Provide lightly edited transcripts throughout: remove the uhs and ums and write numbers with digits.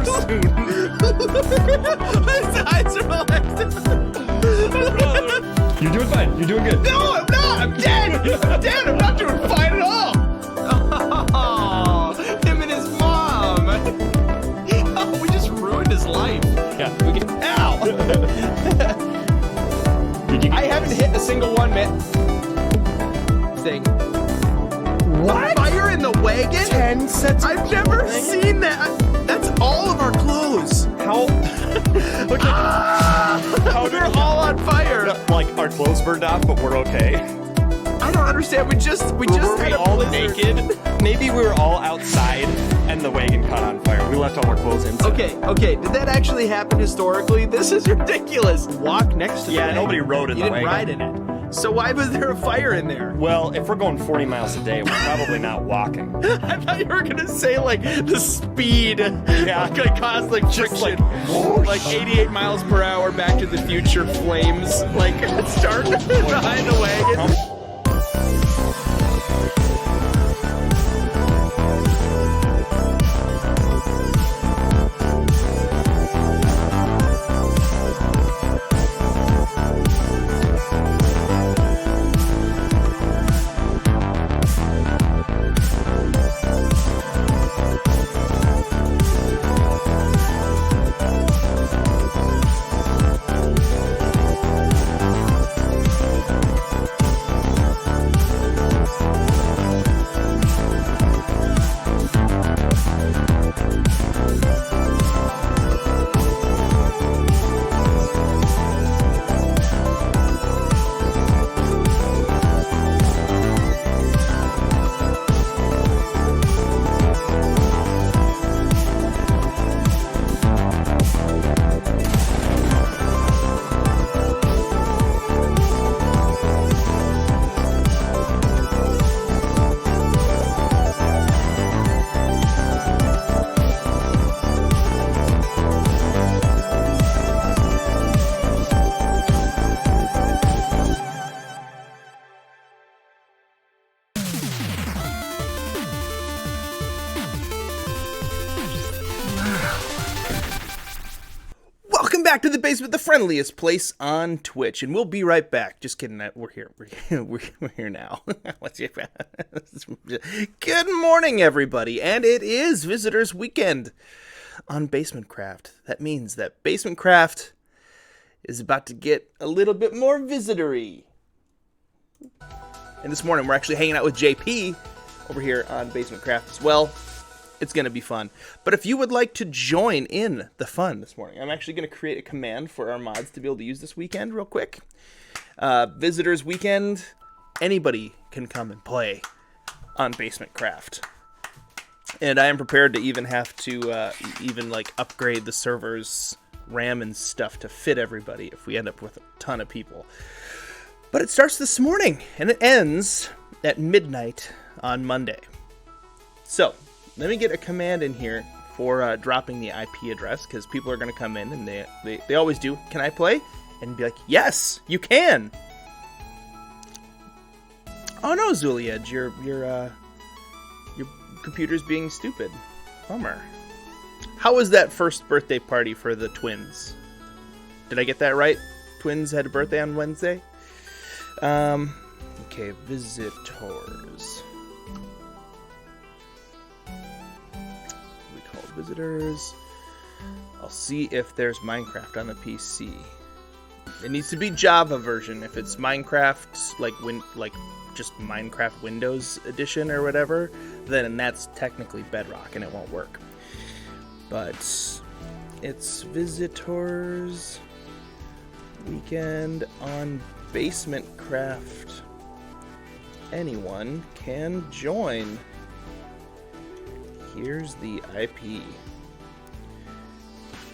soon. His eyes are relaxed. You're doing fine. You're doing good. No, I'm not. I'm dead. I'm dead. I'm not doing fine at all. Oh, him and his mom. Oh, we just ruined his life. Yeah. We can. Ow. I haven't hit a single one, man. Thing. What? Fire in the wagon? 10 sets. I've never seen that. That's all of our clothes. How? Okay. How they're all on fire. Like our clothes burned off, but we're okay. I don't understand. We just Were had we a all blizzard. naked? Maybe we were all outside and the wagon caught on fire. We left all our clothes inside. Okay. Did that actually happen historically? This is ridiculous. Walk next to the Yeah, wagon. nobody rode in You the didn't wagon. ride in it. So why was there a fire in there? Well, if we're going 40 miles a day, we're probably not walking. I thought you were gonna say like the speed. Yeah. Like caused like Just friction. Like 88 miles per hour, Back to the Future flames. Like start behind the wagon. Welcome back to the basement, the friendliest place on Twitch, and we'll be right back. Just kidding. We're here. We're here now. Good morning, everybody, and it is Visitors Weekend on BasementCraft. That means that BasementCraft is about to get a little bit more visitory. And this morning, we're actually hanging out with JP over here on BasementCraft as well. It's going to be fun. But if you would like to join in the fun this morning, I'm actually going to create a command for our mods to be able to use this weekend real quick. Visitors Weekend, anybody can come and play on BasementCraft. And I am prepared to even have to upgrade the server's RAM and stuff to fit everybody if we end up with a ton of people. But it starts this morning, and it ends at midnight on Monday. So let me get a command in here for dropping the IP address, because people are going to come in, and they always do. Can I play? And be like, yes, you can. Oh no, Zulied, your computer's being stupid. Bummer. How was that first birthday party for the twins? Did I get that right? Twins had a birthday on Wednesday? Okay, visitors. Visitors. I'll see if there's Minecraft on the PC. It needs to be Java version. If it's Minecraft, like just Minecraft Windows Edition or whatever, then that's technically Bedrock and it won't work. But it's Visitors Weekend on BasementCraft. Anyone can join. Here's the IP.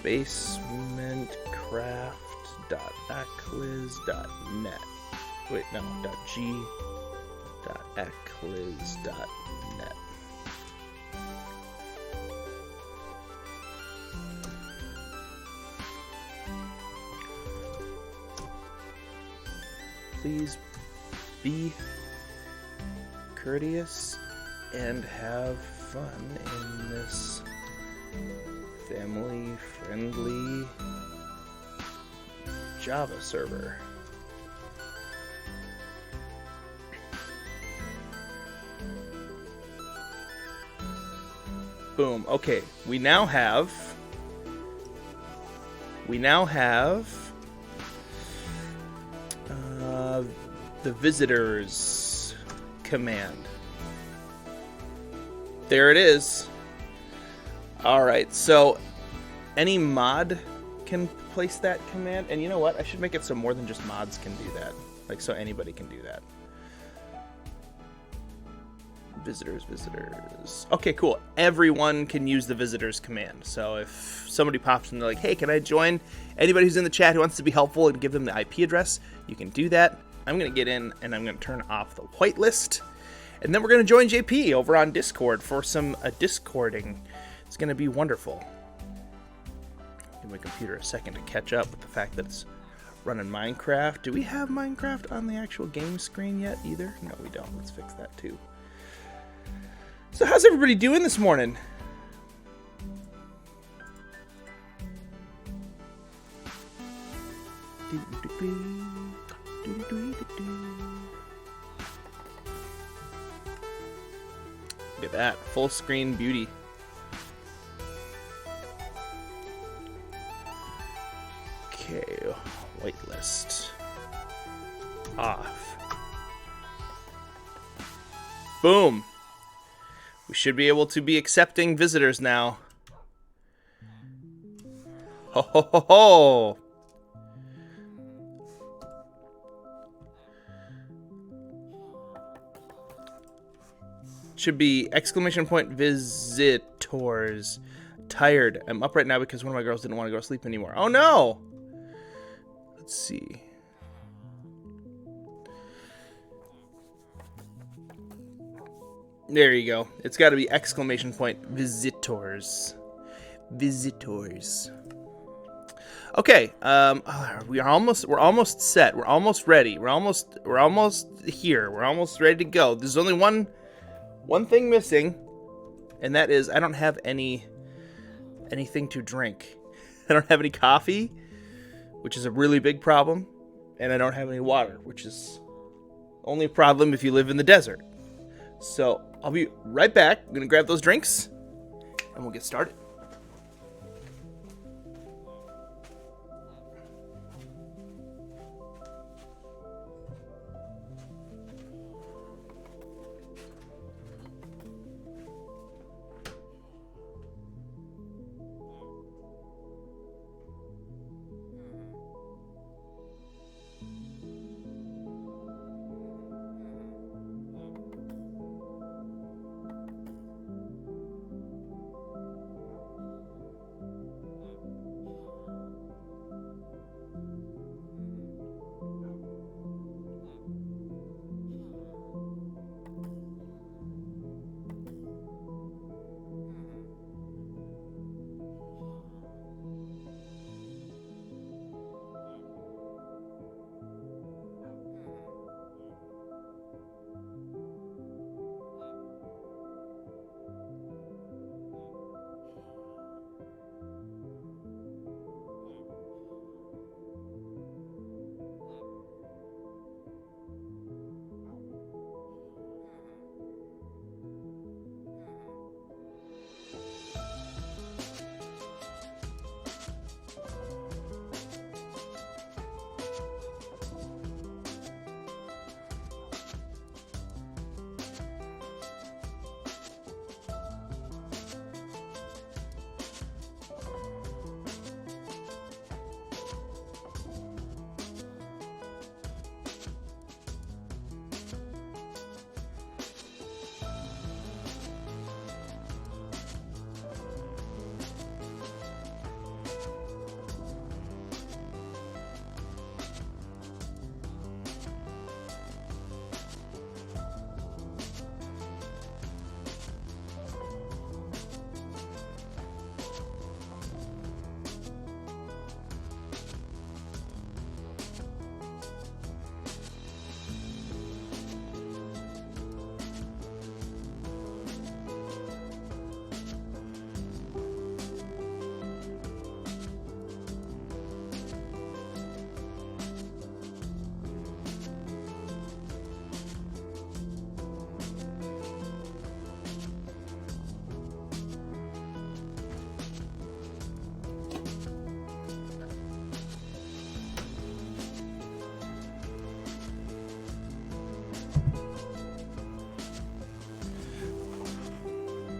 BasementCraft.acliz.net. Wait, no, .g.acliz.net. Please be courteous and have fun in this Family friendly Java server. Boom. Okay, we now have the visitors command. There it is. All right, so any mod can place that command, and you know what? I should make it so more than just mods can do that. Like, so anybody can do that. Visitors. Okay, cool. Everyone can use the visitors command. So if somebody pops in, they're like, hey, can I join anybody who's in the chat who wants to be helpful and give them the IP address? You can do that. I'm going to get in and I'm going to turn off the whitelist. And then we're going to join JP over on Discord for some Discording. It's going to be wonderful. Give my computer a second to catch up with the fact that it's running Minecraft. Do we have Minecraft on the actual game screen yet either? No, we don't. Let's fix that too. So how's everybody doing this morning? Look at that, full screen beauty. Okay, whitelist off. Boom. We should be able to be accepting visitors now. Ho ho ho ho! Should be exclamation point visitors. Tired. I'm up right now because one of my girls didn't want to go to sleep anymore. Oh no! Let's see. There you go. It's got to be exclamation point visitors. Visitors. Okay. We're almost set. We're almost ready. We're almost here. We're almost ready to go. There's only one thing missing, and that is I don't have anything to drink. I don't have any coffee, which is a really big problem, and I don't have any water, which is only a problem if you live in the desert. So I'll be right back. I'm gonna grab those drinks, and we'll get started.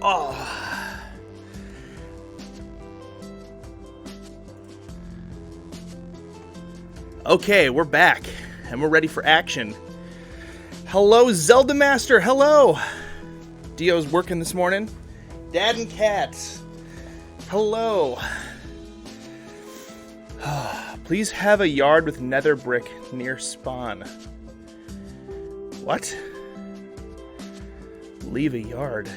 Oh. Okay, we're back, and we're ready for action. Hello, Zelda Master. Hello. Dio's working this morning. Dad and Cat. Hello. Please have a yard with nether brick near spawn. What? Leave a yard.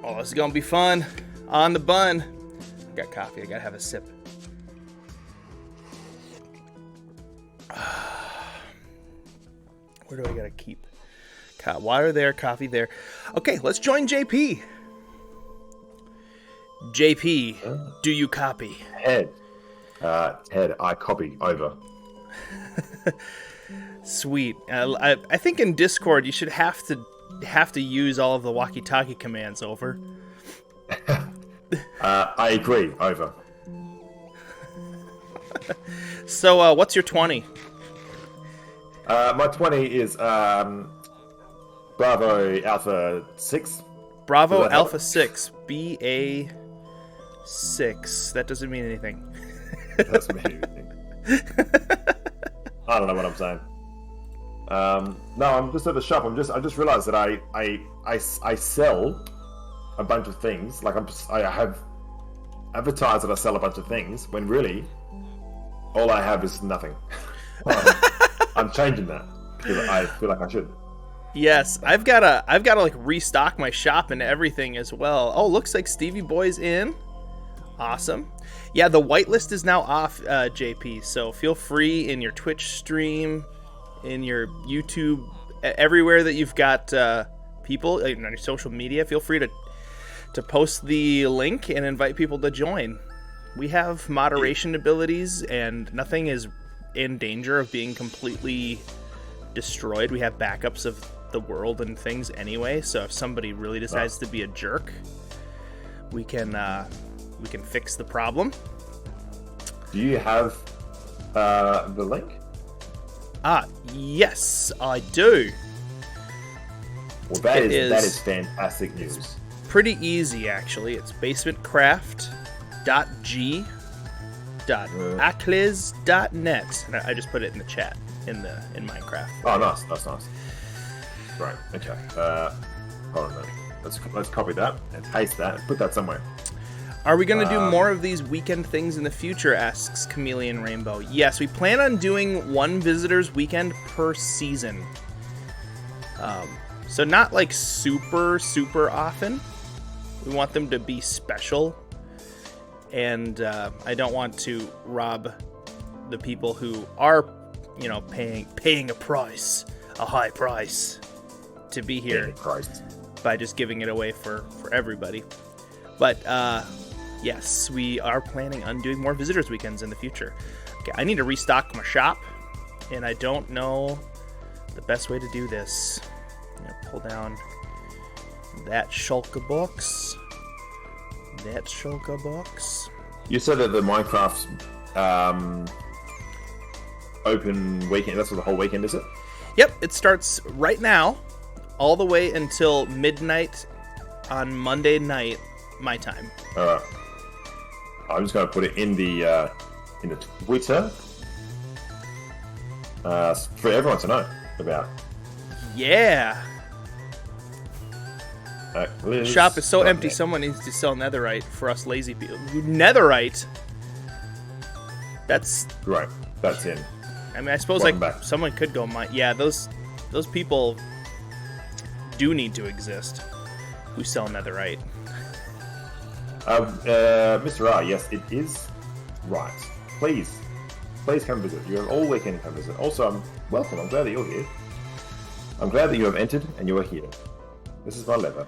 Oh, this is gonna be fun. On the bun. I got coffee. I gotta have a sip. Where do I gotta keep? Water there, coffee there. Okay, let's join JP. JP, do you copy? Ted, I copy. Over. Sweet. I think in Discord you should have to use all of the walkie-talkie commands. Over. I agree. Over. So, what's your 20? My 20 is Bravo Alpha 6. Bravo Alpha 6. BA 6. That doesn't mean anything. Doesn't mean anything. I don't know what I'm saying. No, I'm just at the shop. I just realized that I sell a bunch of things. Like I have advertised that I sell a bunch of things when really all I have is nothing. I'm changing that because I feel like I should. Yes, I've gotta like restock my shop and everything as well. Oh, looks like Stevie Boy's in. Awesome. Yeah, the whitelist is now off, JP. So feel free in your Twitch stream, in your YouTube, everywhere that you've got people on your social media. Feel free to post the link and invite people to join. We have moderation abilities, and nothing is in danger of being completely destroyed. We have backups of the world and things anyway, so if somebody really decides to be a jerk, we can fix the problem. Do you have the link? Yes, I do. Well, that is fantastic news. Pretty easy, actually. It's basementcraft.g.acles.net. And I just put it in the chat in Minecraft. Oh, nice. Right. Okay. Hold on a minute. Let's copy that and paste that and put that somewhere. Are we going to do more of these weekend things in the future, asks Chameleon Rainbow. Yes, we plan on doing one visitor's weekend per season. So not like super often. We want them to be special. And I don't want to rob the people who are, paying a price, a high price, to be here by just giving it away for everybody. But yes, we are planning on doing more visitors weekends in the future. Okay, I need to restock my shop, and I don't know the best way to do this. I'm gonna pull down that shulker box. You said that the Minecraft open weekend, that's for the whole weekend, is it? Yep, it starts right now, all the way until midnight on Monday night, my time. Alright. I'm just going to put it in the Twitter for everyone to know about. Yeah. The shop is so empty, someone needs to sell netherite for us lazy people. Netherite? That's... Right, that's in. I mean, I suppose someone could go mine. Yeah, those people do need to exist who sell netherite. Mr. R, yes, it is right. Please come visit. You have all weekend to come visit. Also, welcome. I'm glad that you're here. I'm glad that you have entered and you are here. This is my leather.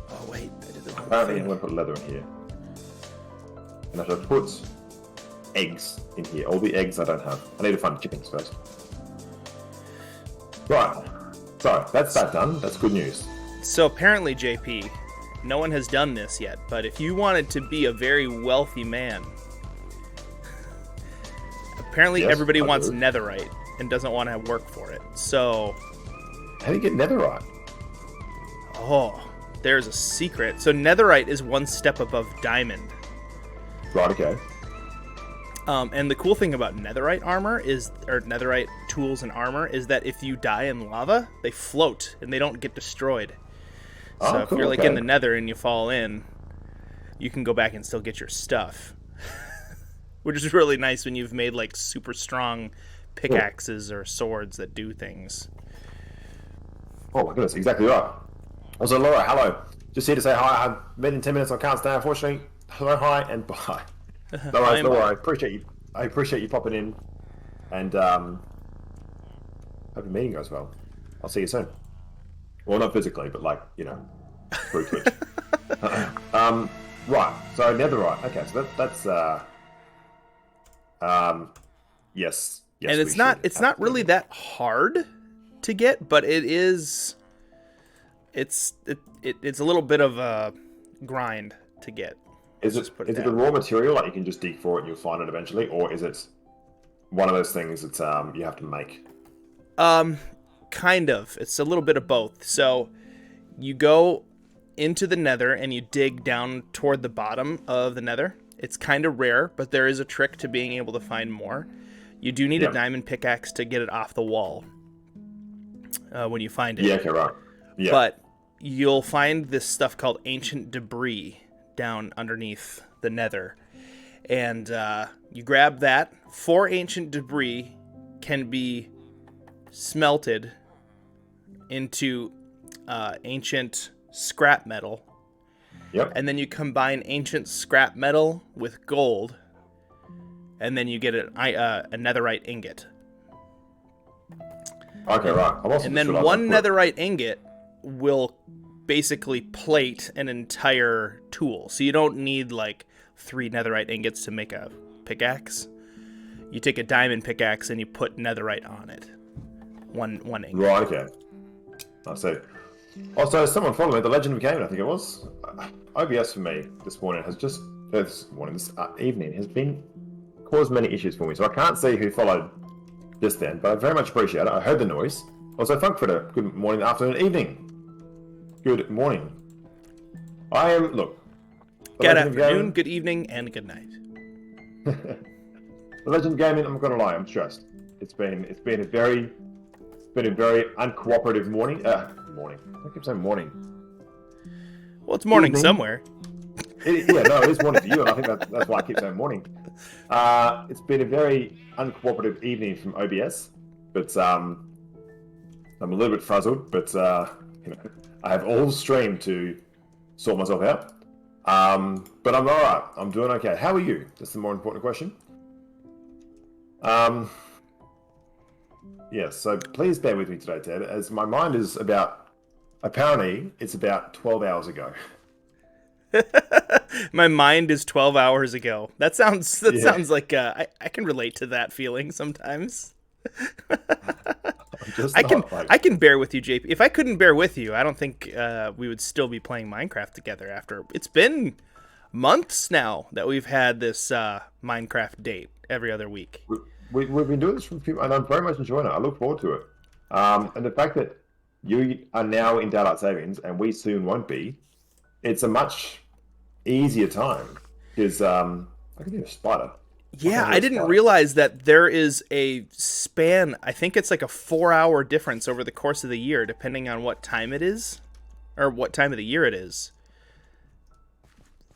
Oh wait, I did the wrong Apparently, thing. I'm going to put leather in here, and I shall put eggs in here. All the eggs I don't have. I need to find chickens first. Right. So that's that done. That's good news. So apparently, JP, no one has done this yet, but if you wanted to be a very wealthy man, apparently Yes, everybody I wants do. netherite and doesn't want to work for it. So How do you get netherite? Oh, there's a secret. So netherite is one step above diamond. Right, okay. And the cool thing about netherite armor or netherite tools and armor is that if you die in lava, they float and they don't get destroyed. So if you're like in the nether and you fall in, you can go back and still get your stuff. Which is really nice when you've made like super strong pickaxes or swords that do things. Oh my goodness, exactly right. Also, Laura, hello. Just here to say hi. I've been in 10 minutes. I can't stay, unfortunately. Hello, hi, and bye. No worries, no worries. I appreciate you popping in, and hope your meeting goes well. I'll see you soon. Well, not physically, but like, you know, through Twitch. Right. So netherite. Okay. So that's yes. And it's not really that hard to get, but it is. It's a little bit of a grind to get. Is it a raw material, like you can just dig for it and you'll find it eventually, or is it one of those things that you have to make? Kind of. It's a little bit of both. So you go into the nether and you dig down toward the bottom of the nether. It's kind of rare, but there is a trick to being able to find more. You do need a diamond pickaxe to get it off the wall when you find it. Yeah, okay, right. Yeah. But you'll find this stuff called ancient debris down underneath the nether. And you grab that. 4 ancient debris can be smelted into ancient scrap metal. Yep. And then you combine ancient scrap metal with gold, and then you get a netherite ingot. Okay, right. And then one netherite ingot will basically plate an entire tool. So you don't need like 3 netherite ingots to make a pickaxe. You take a diamond pickaxe and you put netherite on it. One ingot. Right, okay. I see. Also, someone followed me, the Legend of Gaming, I think it was. OBS for me this evening has been caused many issues for me, so I can't see who followed just then, but I very much appreciate it. I heard the noise. Also, Funkfritter, good morning, afternoon, evening. Good morning. Good afternoon, good evening, and good night. The Legend of Gaming, I'm not gonna lie, I'm stressed. It's been a very uncooperative morning. Morning. I keep saying morning. Well, it's morning somewhere. It is morning for you, and I think that's why I keep saying morning. It's been a very uncooperative evening from OBS, but I'm a little bit frazzled, but I have all stream to sort myself out. But I'm alright. I'm doing okay. How are you? That's the more important question. Yes, so please bear with me today, Ted, as my mind is apparently it's about 12 hours ago. My mind is 12 hours ago. That sounds like I can relate to that feeling sometimes. I can bear with you, JP. If I couldn't bear with you, I don't think we would still be playing Minecraft together after. It's been months now that we've had this Minecraft date every other week. We've been doing this for a few, and I'm very much enjoying it. I look forward to it. And the fact that you are now in daylight savings and we soon won't be, it's a much easier time because I can hear a spider. Yeah, I didn't realize that there is a span. I think it's like a 4-hour difference over the course of the year, depending on what time it is, or what time of the year it is.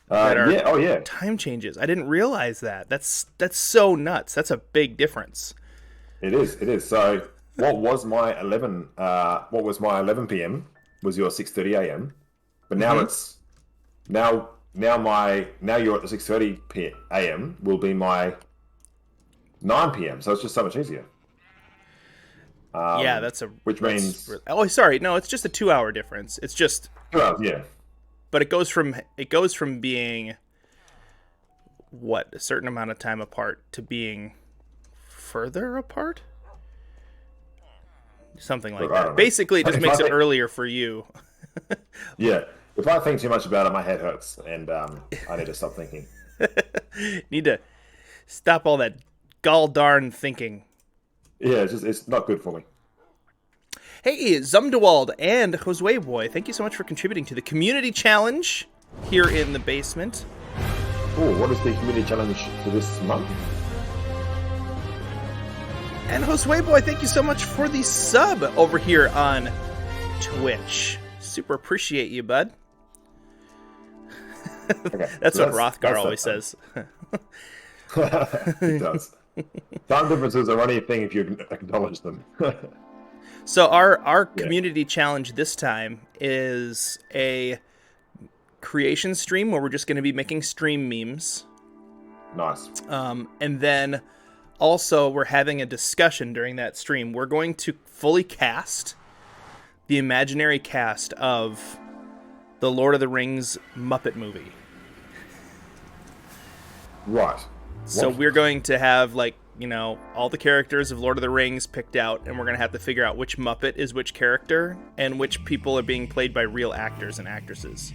Time changes. I didn't realize that. That's so nuts. That's a big difference. It is. So what was my 11 p.m. was your 6:30 a.m. But now it's now you're at the 6:30 a.m. will be my 9 p.m. So it's just so much easier. Which means sorry, no, it's just a 2-hour difference. It's just 2 hours, yeah. But it goes from being a certain amount of time apart to being further apart, something like that. Basically, it just makes it earlier for you. Yeah, if I think too much about it, my head hurts, and I need to stop thinking. Need to stop all that gall darn thinking. Yeah, it's not good for me. Hey, Zumdewald and Josue Boy, thank you so much for contributing to the community challenge here in the basement. Oh, what is the community challenge for this month? And Josue Boy, thank you so much for the sub over here on Twitch. Super appreciate you, bud. Okay, That's so what Rothgar always says. It does. Time differences are only a thing if you acknowledge them. So our community challenge this time is a creation stream where we're just going to be making stream memes. Nice. And then also we're having a discussion during that stream. We're going to fully cast the imaginary cast of the Lord of the Rings Muppet movie. Right. So we're going to have, like, you know, all the characters of Lord of the Rings picked out, and we're going to have to figure out which Muppet is which character and which people are being played by real actors and actresses.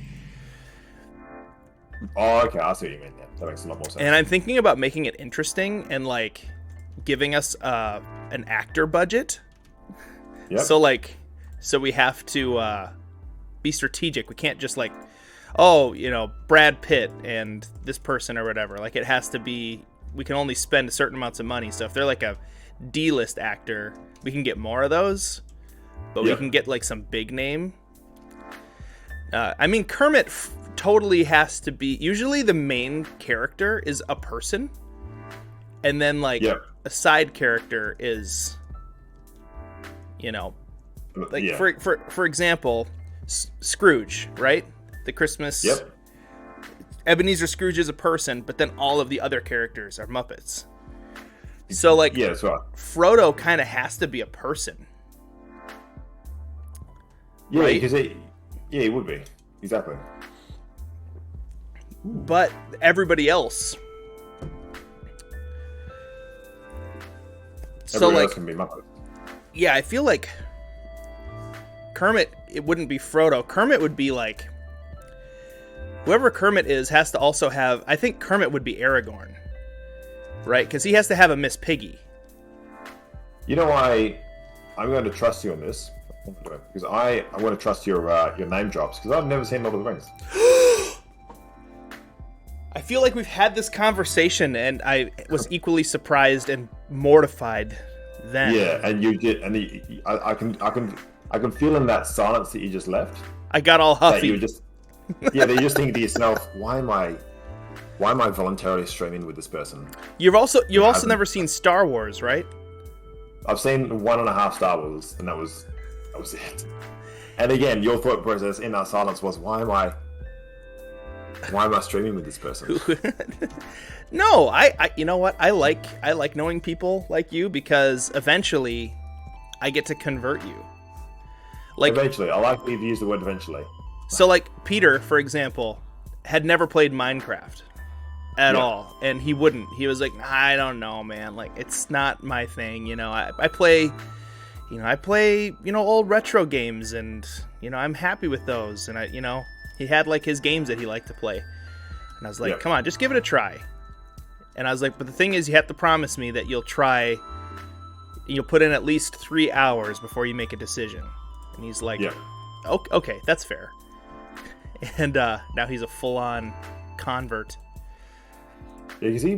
Oh, okay, I see what you mean. Yeah, that makes a lot more sense. And I'm thinking about making it interesting and, like, giving us an actor budget. Yep. So we have to be strategic. We can't just, like, oh, you know, Brad Pitt and this person or whatever. Like, it has to be, we can only spend certain amounts of money. So if they're like a D-list actor, we can get more of those, but we can get like some big name. I mean, Kermit totally has to be, usually the main character is a person, and then like a side character is, you know, like for example, Scrooge, right? The Christmas. Yep. Ebenezer Scrooge is a person, but then all of the other characters are Muppets. So, like, that's right. Frodo kind of has to be a person. Yeah, right? because he would be. Exactly. But everybody else. Everybody else can be Muppet. Yeah, I feel like Kermit, it wouldn't be Frodo. Kermit would be like, whoever Kermit is has to also have, I think Kermit would be Aragorn, right? Because he has to have a Miss Piggy. You know, I'm going to trust you on this, because I want to trust your name drops, because I've never seen Lord of the Rings. I feel like we've had this conversation, and I was equally surprised and mortified then. Yeah, and you did, and I can feel in that silence that you just left. I got all huffy. That you just, that you're just thinking to yourself, why am I voluntarily streaming with this person? You've also never seen Star Wars, right? I've seen 1.5 Star Wars, and that was it. And again, your thought process in that silence was, why am I streaming with this person? No, I you know what? I like knowing people like you, because eventually I get to convert you. Like, eventually. I like that you've used the word eventually. So, like, Peter, for example, had never played Minecraft at all, and he wouldn't. He was like, I don't know, man. Like, it's not my thing, you know. I play, old retro games, and, you know, I'm happy with those. And he had, like, his games that he liked to play. And I was like, come on, just give it a try. And I was like, but the thing is, you have to promise me that you'll put in at least 3 hours before you make a decision. And he's like, okay, that's fair. And now he's a full-on convert. Yeah, because he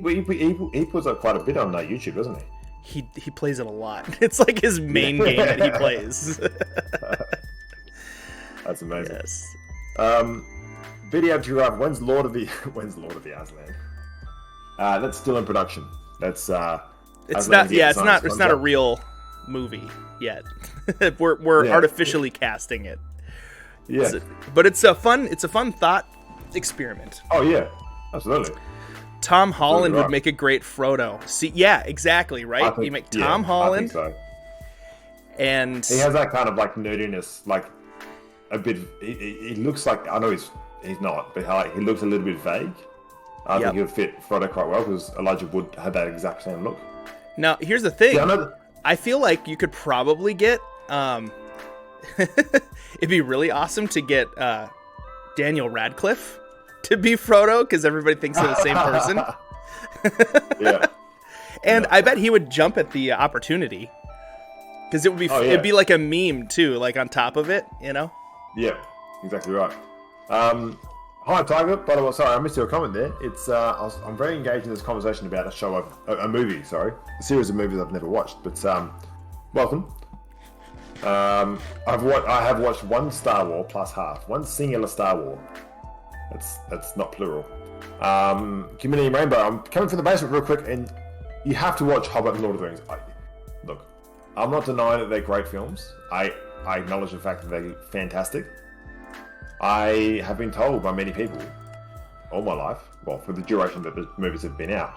puts up quite a bit on YouTube, doesn't he? He plays it a lot. It's like his main game that he plays. That's amazing. Yes. Video Giraffe, when's Lord of the Aslan? That's still in production. That's it's not a real movie yet. we're artificially casting it. Yeah. But it's a fun thought experiment. Oh yeah, absolutely. Tom Holland would make a great Frodo. See, yeah, exactly, right? You make Tom Holland. I think so. And he has that kind of like nerdiness, like a bit. He looks like, I know he's not, but he looks a little bit vague. I think he would fit Frodo quite well, because Elijah Wood had that exact same look. Now, here's the thing. Yeah, I feel like you could probably get. It'd be really awesome to get Daniel Radcliffe to be Frodo, because everybody thinks they're the same person. Yeah. And I bet he would jump at the opportunity. Because it would be Oh, yeah. it'd be like a meme too, like on top of it, you know. Yeah, exactly right. Hi, Tiger. By the way, sorry, I missed your comment there. It's I'm very engaged in this conversation about a movie. Sorry, a series of movies I've never watched. But welcome. I have watched one Star Wars plus half, one singular Star Wars. That's not plural. Community Rainbow. I'm coming from the basement real quick, and you have to watch Hobbit and Lord of the Rings. Look, I'm not denying that they're great films. I acknowledge the fact that they're fantastic. I have been told by many people all my life, well, for the duration that the movies have been out,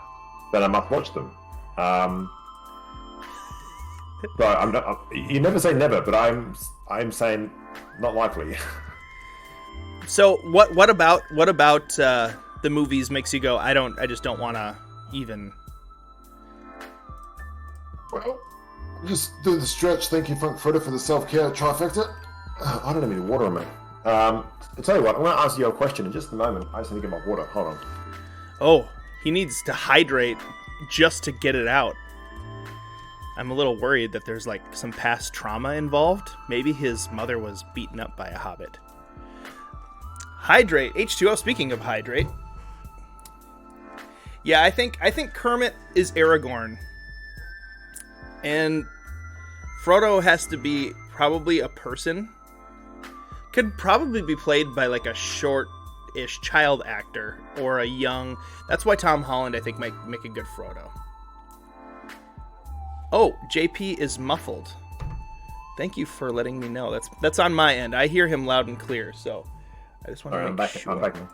that I must watch them. But I'm not. You never say never, but I'm saying not likely. So what about the movies makes you go, I just don't want to even. Well, just do the stretch. Thank you, Frank Fritter, for the self-care trifecta. I don't have any water on me. I'll tell you what, I'm going to ask you a question in just a moment. I just need to get my water. Hold on. Oh, he needs to hydrate just to get it out. I'm a little worried that there's like some past trauma involved. Maybe his mother was beaten up by a hobbit. Hydrate. H2O, speaking of hydrate. Yeah, I think Kermit is Aragorn. And Frodo has to be probably a person. Could probably be played by like a short-ish child actor or a young. That's why Tom Holland, I think, might make a good Frodo. Oh, JP is muffled. Thank you for letting me know. That's on my end. I hear him loud and clear, so I just want to make sure. I'm back now.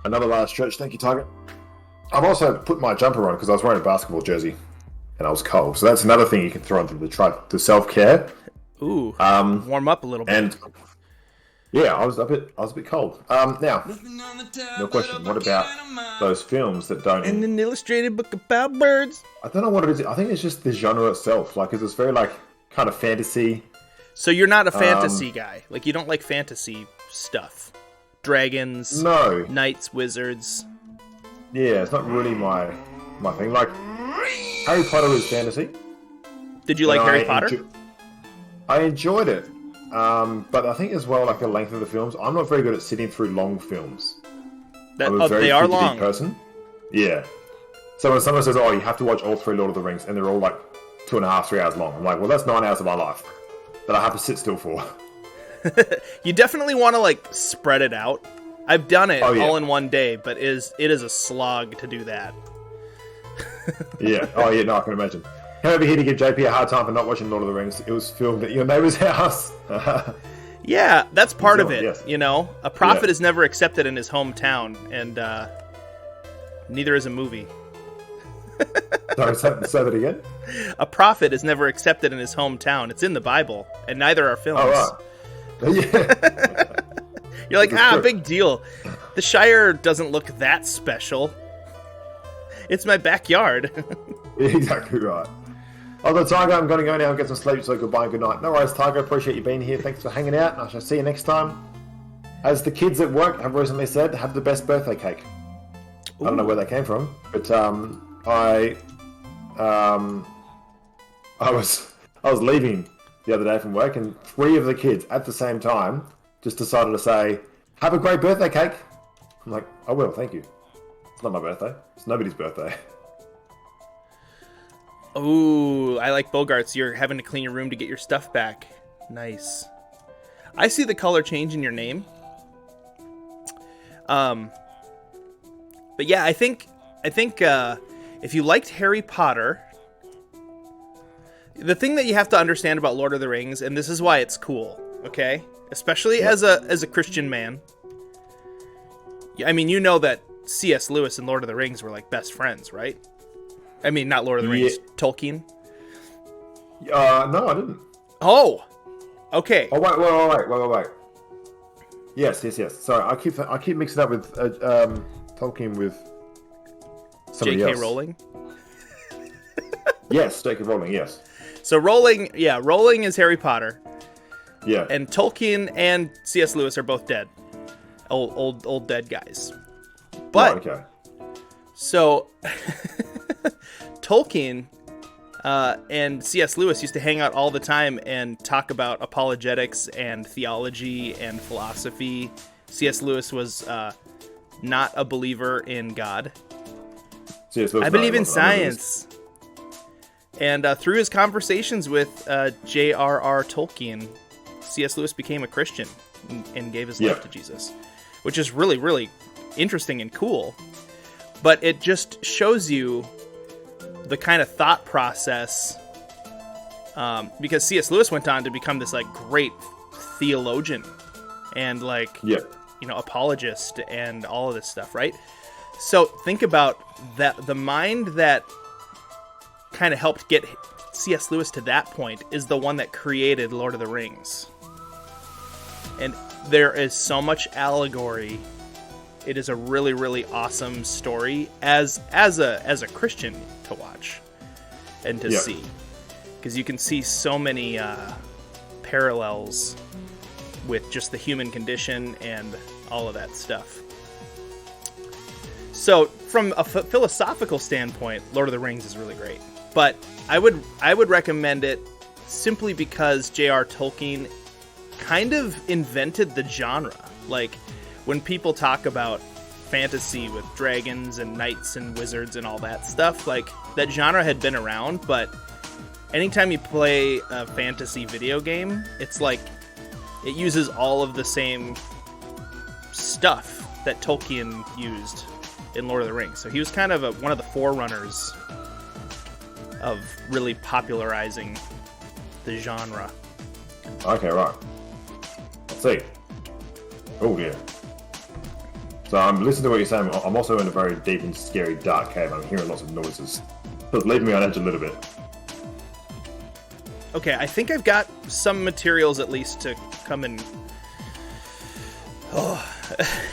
Another last stretch. Thank you, Tiger. I've also put my jumper on because I was wearing a basketball jersey and I was cold. So that's another thing you can throw into the self-care. Ooh, warm up a little bit. And yeah, I was a bit cold. Now, no question. What about those films that don't? And an illustrated book about birds. I don't know what it is. I think it's just the genre itself. Like, it's very like kind of fantasy. So you're not a fantasy guy. Like, you don't like fantasy stuff. Dragons. No. Knights, wizards. Yeah, it's not really my thing. Like, Harry Potter is fantasy. Did you like Harry Potter? I enjoyed it. But I think as well, like the length of the films, I'm not very good at sitting through long films. I'm a very they are fidgety long. person. Yeah. So when someone says, "Oh, you have to watch all 3 Lord of the Rings," and they're all like 2.5, 3 hours long, I'm like, "Well, that's 9 hours of my life that I have to sit still for." You definitely want to like spread it out. I've done it yeah. all in one day, but it is a slog to do that. Yeah. Oh, yeah. No, I can imagine. Came over here to give JP a hard time for not watching Lord of the Rings. It was filmed at your neighbor's house. Yeah, that's part of it. Yes. You know, a prophet is never accepted in his hometown, and neither is a movie. Sorry, say that again? A prophet is never accepted in his hometown. It's in the Bible, and neither are films. Oh, right. Yeah. You're like, big deal. The Shire doesn't look that special. It's my backyard. Exactly right. Although, Tiger, I'm going to go now and get some sleep, so goodbye and good night. No worries, Tiger. Appreciate you being here. Thanks for hanging out, and I shall see you next time. As the kids at work have recently said, have the best birthday cake. Ooh. I don't know where that came from, but I was leaving the other day from work, and 3 of the kids at the same time just decided to say, "Have a great birthday cake." I'm like, "I will, thank you." It's not my birthday. It's nobody's birthday. Ooh, I like Bogarts. You're having to clean your room to get your stuff back. Nice. I see the color change in your name. But yeah, I think if you liked Harry Potter, the thing that you have to understand about Lord of the Rings, and this is why it's cool, okay? Especially as a Christian man. I mean, you know that C.S. Lewis and Lord of the Rings were like best friends, right? I mean, not Lord of the Rings, Tolkien. No, I didn't. Oh, okay. Oh wait. Yes. Sorry, I keep mixing up with Tolkien with somebody J.K. else. Rowling. Yes, J.K. Rowling. Yes. So Rowling is Harry Potter. Yeah. And Tolkien and C.S. Lewis are both dead. Old dead guys. But okay. So Tolkien And C.S. Lewis used to hang out all the time and talk about apologetics and theology and philosophy. C.S. Lewis was not a believer in God. I believe in science. And through his conversations with J.R.R. Tolkien, C.S. Lewis became a Christian and gave his life to Jesus, which is really, really interesting and cool. But it just shows you the kind of thought process, because C.S. Lewis went on to become this like great theologian and apologist and all of this stuff, right? So think about that. The mind that kind of helped get C.S. Lewis to that point is the one that created Lord of the Rings. And there is so much allegory. It is a really, really awesome story as a Christian to watch and to see, because you can see so many parallels with just the human condition and all of that stuff. So from a philosophical standpoint, Lord of the Rings is really great, but I would recommend it simply because J.R. Tolkien kind of invented the genre. Like, when people talk about fantasy with dragons and knights and wizards and all that stuff, like, that genre had been around, but anytime you play a fantasy video game, it's like it uses all of the same stuff that Tolkien used in Lord of the Rings. So he was kind of one of the forerunners of really popularizing the genre. Okay, right. Let's see. Oh, yeah. So I'm listening to what you're saying. I'm also in a very deep and scary dark cave. I'm hearing lots of noises. So it's leaving me on edge a little bit. Okay, I think I've got some materials at least to come and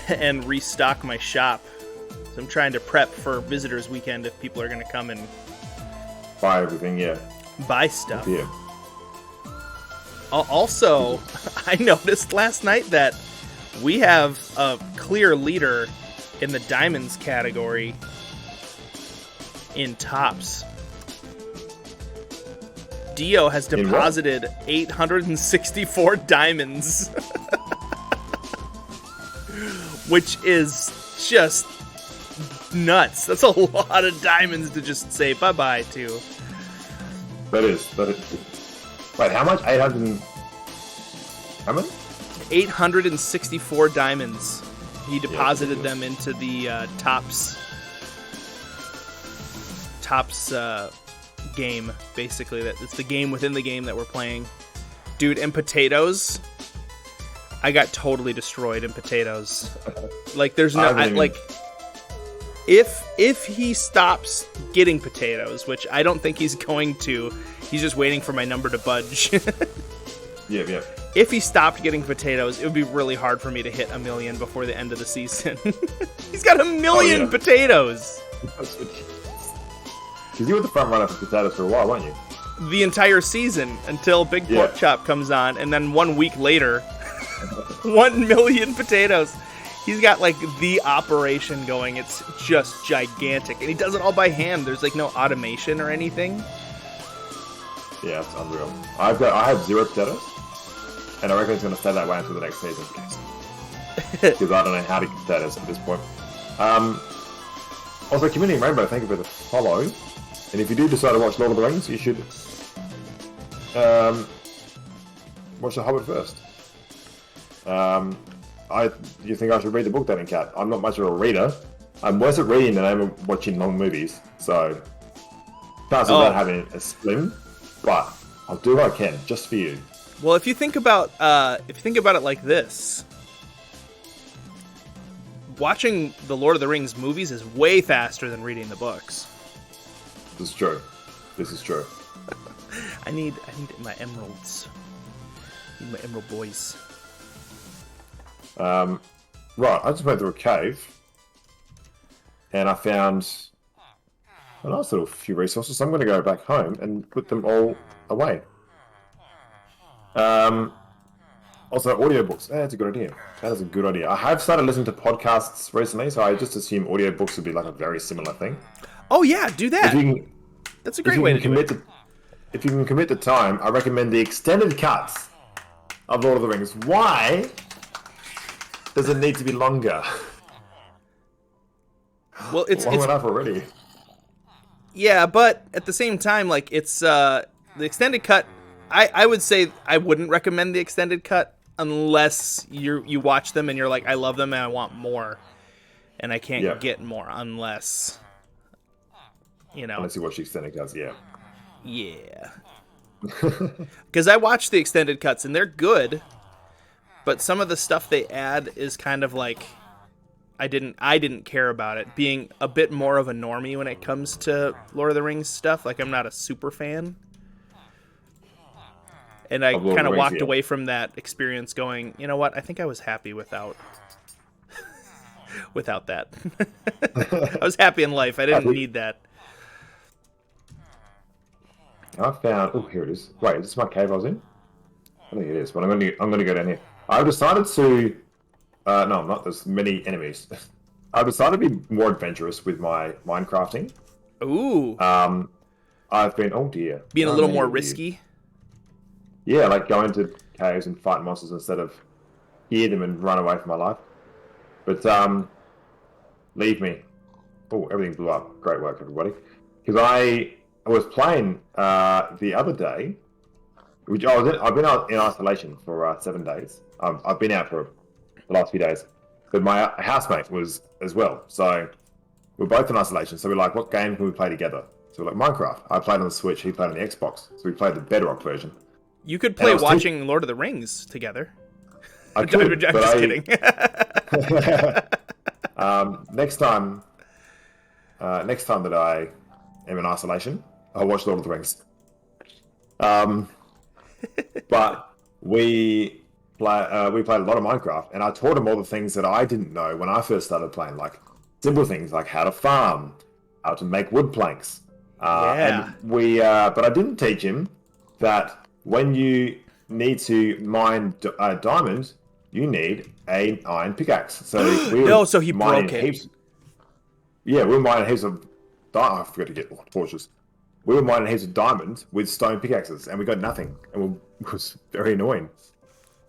and restock my shop. So I'm trying to prep for Visitors Weekend if people are going to come and buy everything, buy stuff. Yeah. Also, I noticed last night that we have a clear leader in the diamonds category in Tops. Dio has deposited 864 diamonds, which is just nuts. That's a lot of diamonds to just say bye-bye to. That is. Wait, how much? 800 How many? 864 diamonds. He deposited them into the Tops game, basically. It's the game within the game that we're playing. Dude, and potatoes. I got totally destroyed in potatoes. Like, there's no... If he stops getting potatoes, which I don't think he's going to, he's just waiting for my number to budge. Yeah. If he stopped getting potatoes, it would be really hard for me to hit 1 million before the end of the season. He's got 1 million potatoes! Because you were the front runner for potatoes for a while, weren't you? The entire season, until Big Pork Chop comes on, and then 1 week later, 1 million potatoes. He's got, like, the operation going. It's just gigantic. And he does it all by hand. There's, like, no automation or anything. Yeah, it's unreal. I have 0 potatoes. And I reckon it's going to stay that way until the next season. Because I don't know how to get potatoes at this point. Also, Community Rainbow, thank you for the follow. And if you do decide to watch Lord of the Rings, you should watch The Hobbit first. You think I should read the book then, Kat? I'm not much of a reader. I'm worse at reading than I am watching long movies. So, chances of that having a slim, but I'll do what I can just for you. Well, if you think about it like this, watching the Lord of the Rings movies is way faster than reading the books. This is true. I need my emeralds. I need my emerald boys. Right, I just went through a cave and I found a nice little few resources. So I'm going to go back home and put them all away. Also, audiobooks. That's a good idea. That is a good idea. I have started listening to podcasts recently, so I just assume audiobooks would be like a very similar thing. Oh yeah, do that. That's a great way to do it. if you can commit the time, I recommend the extended cuts of Lord of the Rings. Why does it need to be longer? Well, it's Long enough already. yeah, but at the same time, like it's the extended cut. I would say I wouldn't recommend the extended cut unless you watch them and you're like, I love them and I want more, and I can't get more unless Unless you watch the extended cuts, yeah. Yeah. Because I watched the extended cuts and they're good, but some of the stuff they add is kind of like I didn't care about it. Being a bit more of a normie when it comes to Lord of the Rings stuff, like I'm not a super fan. And I kind of walked away from that experience going, you know what? I think I was happy without that. I was happy in life. I didn't need that. I found. Oh, here it is. Wait, is this my cave I was in? I think it is. But I'm going to go down here. I've decided to. No, I'm not. There's many enemies. I've decided to be more adventurous with my minecrafting. Ooh. I've been. Oh dear. Being a little more risky. Yeah, like going to caves and fight monsters instead of hear them and run away from my life. But leave me. Oh, everything blew up. Great work, everybody. Because I was playing the other day, which I've been out in isolation for 7 days. I've been out for the last few days, but my housemate was as well. So we're both in isolation. So we're like, what game can we play together? So we're like, Minecraft. I played on the Switch. He played on the Xbox. So we played the Bedrock version. You could play watching Lord of the Rings together. I could, I'm just kidding. Next time that I am in isolation, I'll watch Lord of the Rings. But we played a lot of Minecraft, and I taught him all the things that I didn't know when I first started playing, like simple things like how to farm, how to make wood planks. And but I didn't teach him that when you need to mine diamonds, you need an iron pickaxe. So so he broke it. We were mining heaps of I forgot to get torches. We were mining heaps of diamonds with stone pickaxes, and we got nothing, and it was very annoying.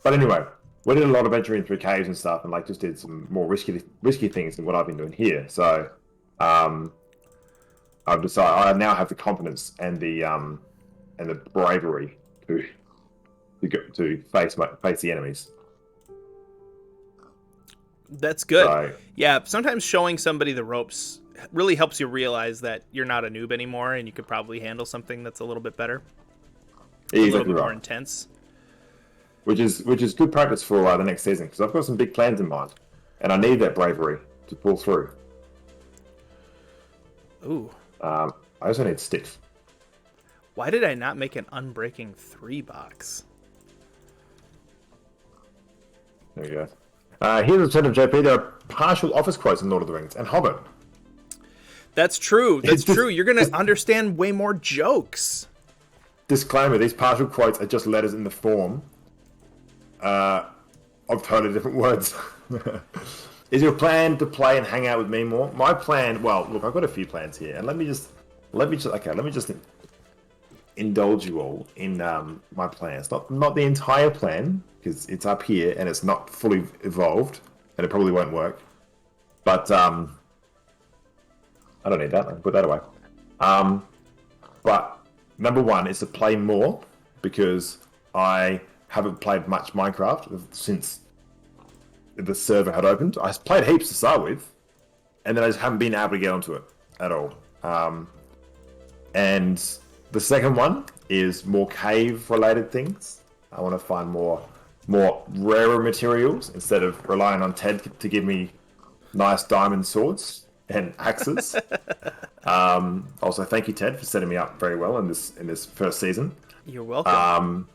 But anyway, we did a lot of venturing through caves and stuff, and like just did some more risky things than what I've been doing here. So, I've decided I now have the confidence and the bravery to face the enemies. That's good. Yeah, sometimes showing somebody the ropes really helps you realize that you're not a noob anymore, and you could probably handle something that's a little bit better, a little bit more intense. Which is good practice for the next season, because I've got some big plans in mind, and I need that bravery to pull through. Ooh. I also need sticks. Why did I not make an Unbreaking 3 box? There we go. Here's a set of JP. There are partial office quotes in Lord of the Rings and Hobbit. That's true. That's true. You're going to understand way more jokes. Disclaimer, these partial quotes are just letters in the form of totally different words. Is your plan to play and hang out with me more? My plan, well, look, I've got a few plans here, and let me just indulge you all in my plans. Not the entire plan, because it's up here and it's not fully evolved, and it probably won't work. But I don't need that. I can put that away. But number one is to play more, because I haven't played much Minecraft since the server had opened. I played heaps to start with, and then I just haven't been able to get onto it at all. And the second one is more cave-related things. I want to find more rarer materials instead of relying on Ted to give me nice diamond swords and axes. Also, thank you, Ted, for setting me up very well in this first season. You're welcome.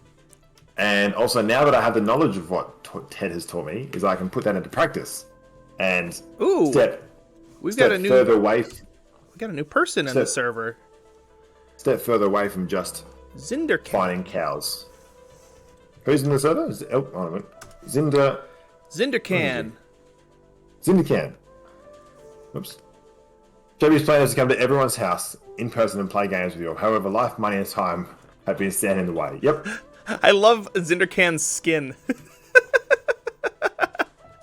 And also, now that I have the knowledge of what Ted has taught me, is I can put that into practice and step further away. We got a new person in the server. Step further away from just Zindercan. finding cows. Who's in the server? Zindercan. Zindercan. Oops. JB's plan is to come to everyone's house in person and play games with you. However, life, money, and time have been standing in the way. Yep. I love Zindercan's skin.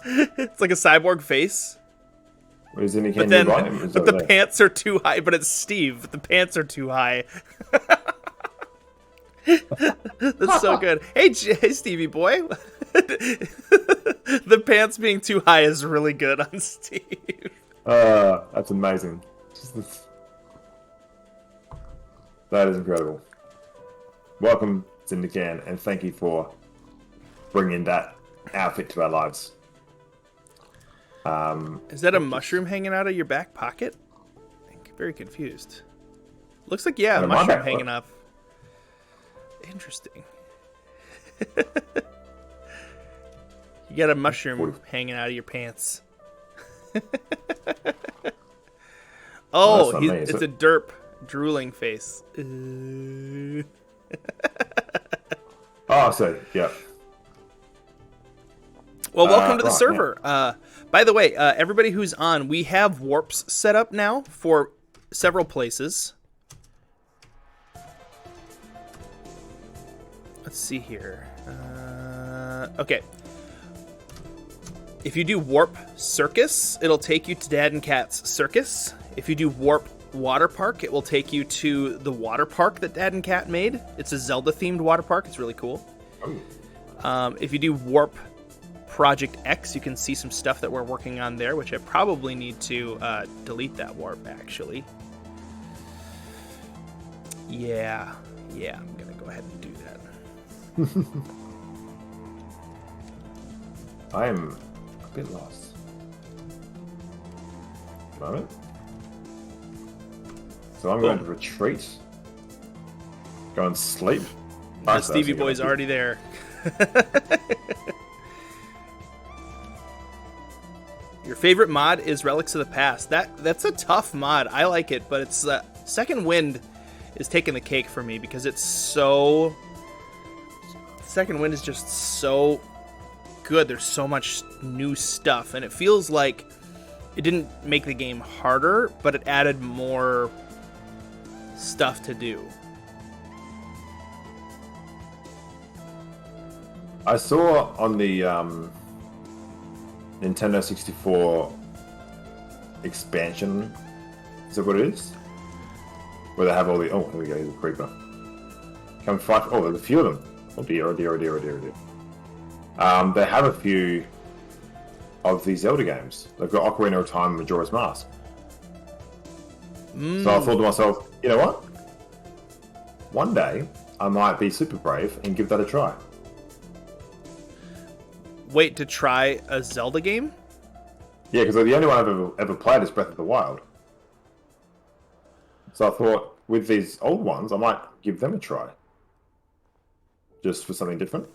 It's like a cyborg face. Where's any But can then, nearby? It's but over the there. pants are too high. But it's Steve. But the pants are too high. That's so good. Hey, hey, Stevie boy. The pants being too high is really good on Steve. That's amazing. That is incredible. Welcome, Zindican, and thank you for bringing that outfit to our lives. Is that a mushroom hanging out of your back pocket? I'm very confused. Looks like, yeah, a Out of my mushroom back hanging pocket? off. Interesting. You got a mushroom hanging out of your pants. Oh, that's not me, is it's it? a derp drooling face. Oh, so, yeah. Well, welcome to the right, server. By the way, everybody who's on, we have warps set up now for several places. Let's see here. Okay. If you do Warp Circus, it'll take you to Dad and Cat's Circus. If you do Warp Water Park, it will take you to the water park that Dad and Cat made. It's a Zelda-themed water park. It's really cool. If you do Warp Project X, you can see some stuff that we're working on there, which I probably need to delete that warp, actually. Yeah, I'm going to go ahead and do that. I am a bit lost. Moment. So I'm going to retreat. Go and sleep. The Stevie Boy's already there. Your favorite mod is Relics of the Past. That's a tough mod. I like it, but it's Second Wind is taking the cake for me because it's so... Second Wind is just so good. There's so much new stuff, and it feels like it didn't make the game harder, but it added more stuff to do. I saw on the Nintendo 64 expansion, is that what it is? Where they have all the... Oh, here we go, the creeper. Come fight... Oh, there's a few of them. Oh dear, oh dear, oh dear, oh dear, oh dear. They have a few of these Zelda games. They've got Ocarina of Time and Majora's Mask. So I thought to myself, you know what? One day, I might be super brave and give that a try. Wait, to try a Zelda game? Yeah, because the only one I've ever played is Breath of the Wild. So I thought, with these old ones, I might give them a try. Just for something different.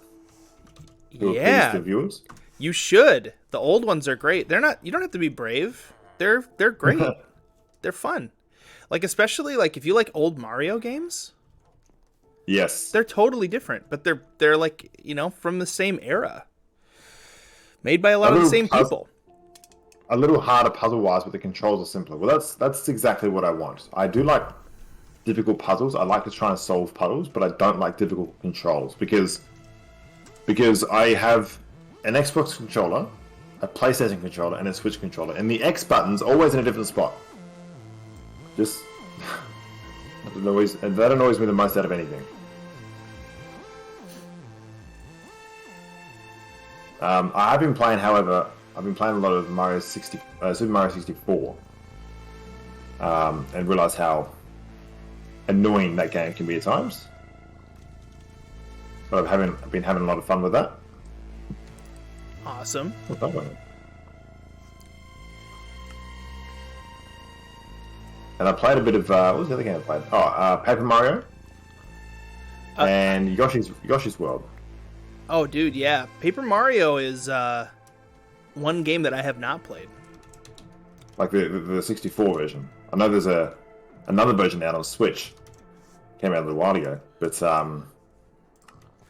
To appease the viewers. You should. The old ones are great. They're not. You don't have to be brave. They're great. They're fun. Like, especially like if you like old Mario games. Yes. They're totally different, but they're like, you know, from the same era. Made by a lot of the same people. A little harder puzzle-wise, but the controls are simpler. Well, that's exactly what I want. I do like difficult puzzles. I like to try and solve puzzles, but I don't like difficult controls because I have an Xbox controller, a PlayStation controller, and a Switch controller, and the X button's always in a different spot. Just that annoys me the most out of anything. I have been playing, however, I've been playing a lot of Super Mario 64, and realised how annoying that game can be at times. But I've been having a lot of fun with that. Awesome. What's that one? And I played a bit of what was the other game I played? Paper Mario and Yoshi's World. Oh, dude, yeah. Paper Mario is one game that I have not played. Like the 64 version. I know there's another version out on Switch. Came out a little while ago. But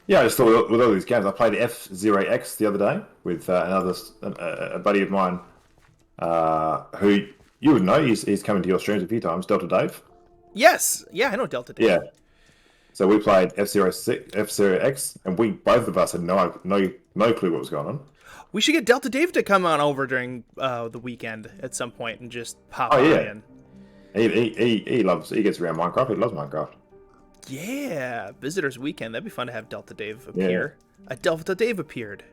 yeah, I just thought with all these games, I played F-Zero X the other day with a buddy of mine who you would know. He's come into your streams a few times, Delta Dave. Yes. Yeah, I know Delta Dave. Yeah. So we played F-Zero X, and both of us had no clue what was going on. We should get Delta Dave to come on over during the weekend at some point and just pop Oh, on yeah. in. He gets around Minecraft. He loves Minecraft. Yeah, visitors weekend. That'd be fun to have Delta Dave appear. A Delta Dave appeared.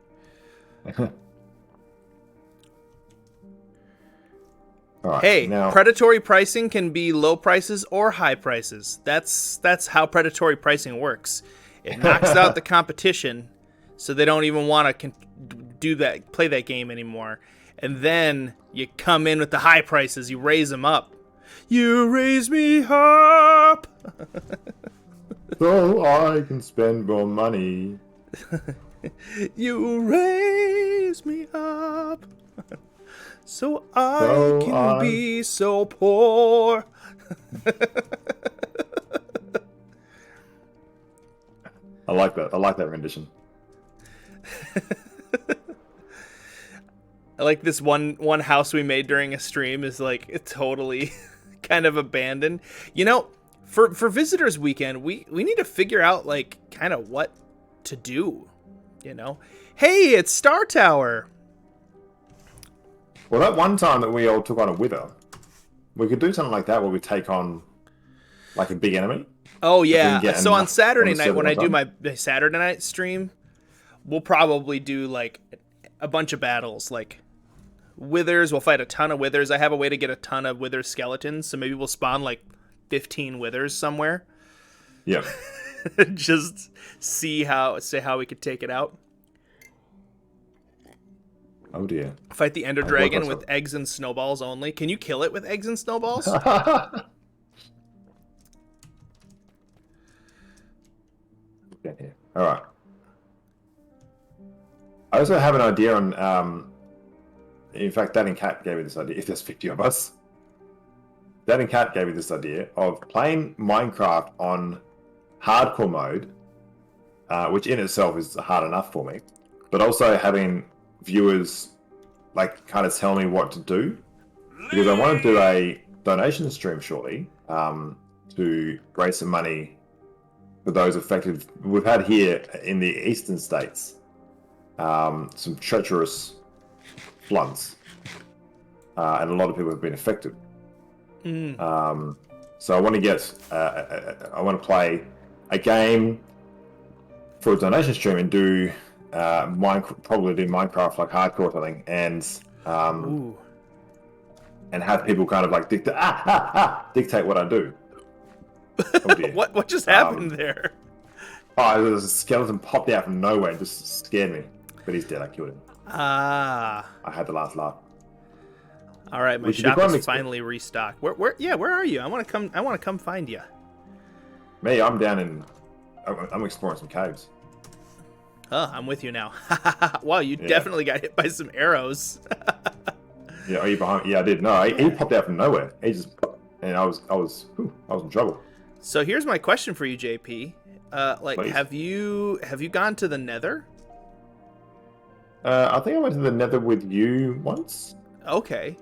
All right, Hey, now, predatory pricing can be low prices or high prices. That's how predatory pricing works. It knocks out the competition, so they don't even want to play that game anymore. And then you come in with the high prices. You raise them up. You raise me up. so I can spend more money. You raise me up. So I can be so poor. I like that. I like that rendition. I like this one house we made during a stream is like totally kind of abandoned. You know, for visitors weekend, we need to figure out like kind of what to do, you know. Hey, it's Star Tower. Well, that one time that we all took on a wither, we could do something like that where we take on like a big enemy. Oh yeah. So on Saturday night when I do time. my Saturday night stream, we'll probably do like a bunch of battles, like withers. We'll fight a ton of withers. I have a way to get a ton of wither skeletons, so maybe we'll spawn like 15 withers somewhere. Yeah. Just see how we could take it out. Oh dear. Fight the Ender Dragon with up? eggs and snowballs only. Can you kill it with eggs and snowballs? Down here. All right. I also have an idea on. In fact, Dad and Kat gave me this idea. If there's 50 of us, Dad and Kat gave me this idea of playing Minecraft on hardcore mode, which in itself is hard enough for me, but also having viewers like kind of tell me what to do, because I want to do a donation stream shortly to raise some money for those affected. We've had here in the eastern states some treacherous floods, and a lot of people have been affected. So I want to get I want to play a game for a donation stream and do probably do Minecraft like hardcore or something, and have people kind of like dictate what I do. Oh dear. What just happened there? Oh, there's a skeleton popped out from nowhere and just scared me. But he's dead. I killed him. I had the last laugh. All right, my shop is finally restocked. Where are you? I want to come find you. Me, I'm down in. I'm exploring some caves. Oh, I'm with you now. Wow, you definitely got hit by some arrows. Yeah, are you behind? Yeah, I did. No, he popped out from nowhere. He just, and I was in trouble. So here's my question for you, JP. Please. have you gone to the Nether? I think I went to the Nether with you once. Okay.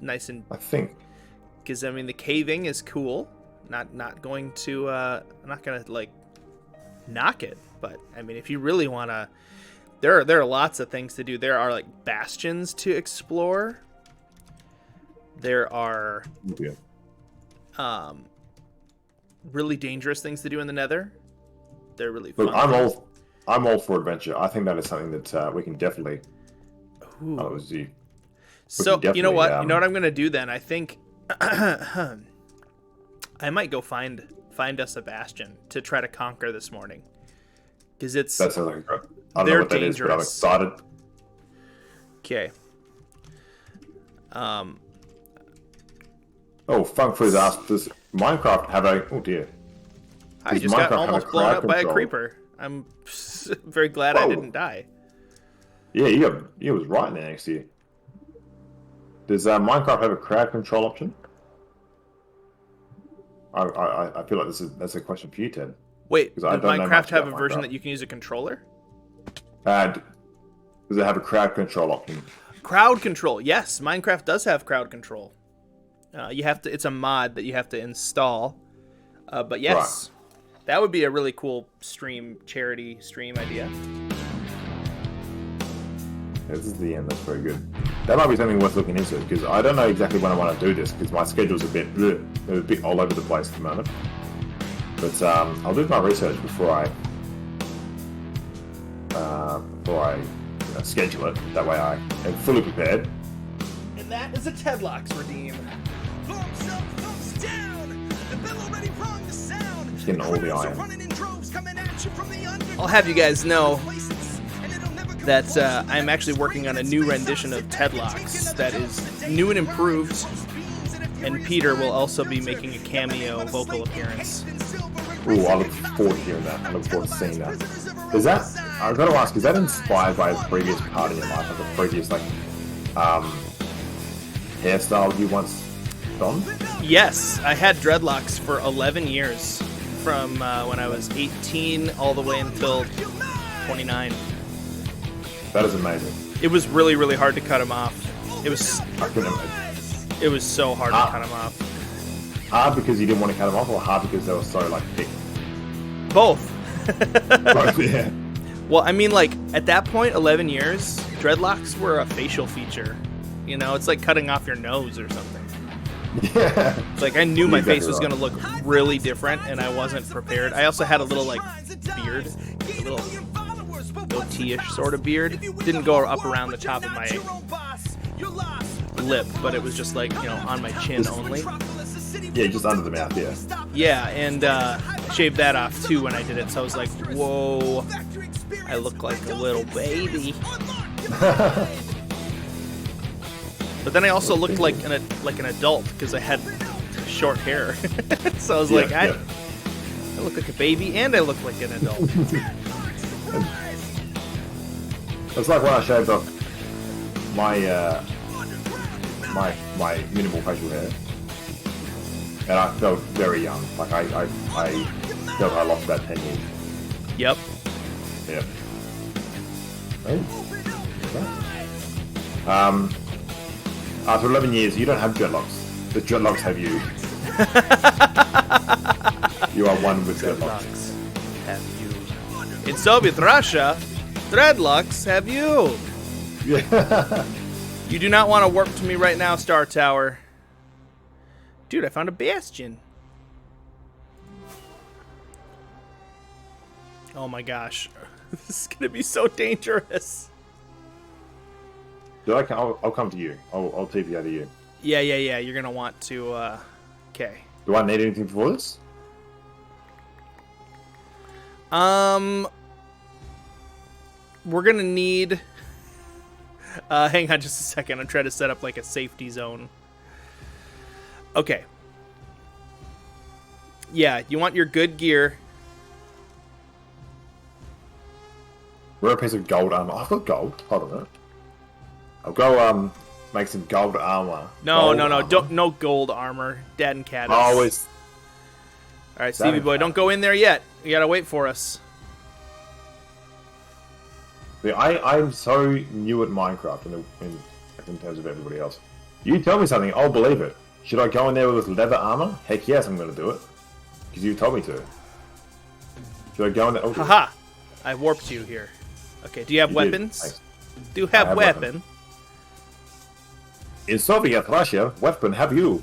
Nice and. I think. Because I mean, the caving is cool. Not going to. I'm not gonna like knock it, but I mean, if you really wanna, there are lots of things to do. There are like bastions to explore. There are really dangerous things to do in the Nether. They're really fun. Look, I'm all for adventure. I think that is something that we can definitely. Ooh. Oh, it was you. So you know what? You know what I'm gonna do then? I think I might go find us a bastion to try to conquer this morning, because it's. That sounds like I don't know what that is, but I'm excited. Okay. Oh, Funk Frizz asked, does Minecraft have a... Oh, dear. I just got almost blown up by a creeper. I'm very glad I didn't die. Yeah, you was right there next to you. Does Minecraft have a crowd control option? I feel like that's a question for you, Ted. Wait, does Minecraft have a version that you can use a controller? Does it have a crowd control option? Crowd control, yes. Minecraft does have crowd control. You have to. It's a mod that you have to install. But yes, That would be a really cool charity stream idea. This is the end. That's very good. That might be something worth looking into because I don't know exactly when I want to do this because my schedule's a bit all over the place at the moment. But I'll do my research before I schedule it. That way I am fully prepared. And that is a Tedlocks redeem. Thumbs up, thumbs down. The bell already rung the sound. Just getting all the Criminals are iron. running in droves, coming at you from the underground I'll have you guys know places, and it'll never go that wrong. I'm actually working on a new rendition of Tedlocks that is new and improved, and Peter will also be making a cameo vocal appearance. Ooh, I look forward to hearing that. I look forward to seeing that. Is that? I've got to ask. Is that inspired by a previous part in your life, like a previous hairstyle you once donned? Yes, I had dreadlocks for 11 years, from when I was 18 all the way until 29. That is amazing. It was really, really hard to cut them off. It was I couldn't imagine. it was so hard to cut them off. Hard because you didn't want to cut them off, or hard because they were so thick? Both. Both, yeah. Well, I mean, like at that point, 11 years, dreadlocks were a facial feature. You know, it's like cutting off your nose or something. Yeah. It's like I knew my Exactly face was right. gonna look really different, and I wasn't prepared. I also had a little like beard, a little goatee-ish sort of beard. Didn't go up around the top of my lip, but it was just like, you know, on my chin only. Yeah, just under the mouth, yeah. Yeah, and shaved that off too when I did it. So I was like, whoa, I look like a little baby. But then I also looked like an adult because I had short hair. So I was like, I look like a baby and I look like an adult. It's like when I shaved off my my minimal facial hair, and I felt very young. Like I felt I lost about 10 years. Yep. Yeah. Hey. After 11 years, you don't have dreadlocks. The dreadlocks have you. You are one with dreadlocks. Dreadlocks have you. In Soviet Russia, dreadlocks have you. Yeah. You do not want to warp to me right now, Star Tower. Dude, I found a bastion. Oh my gosh. This is going to be so dangerous. I'll come to you. I'll TP out of you. Yeah. You're going to want to, okay. Do I need anything for this? We're going to need... hang on just a second. I'm trying to set up like a safety zone. Okay. Yeah, you want your good gear. Wear a piece of gold armor. I've got gold. Hold on a minute. I'll go make some gold armor. No, Gold armor. don't no gold armor. Dad and Cat. Always. All right, Stevie boy, don't go in there yet. You gotta wait for us. I'm so new at Minecraft in terms of everybody else. You tell me something, I'll believe it. Should I go in there with leather armor? Heck yes, I'm going to do it. Because you told me to. Should I go in there? Oh, Haha! I warped you here. Okay, do you have you did. weapons? Thanks. Do you have have weapon? weapon. In Soviet Russia, weapon have you.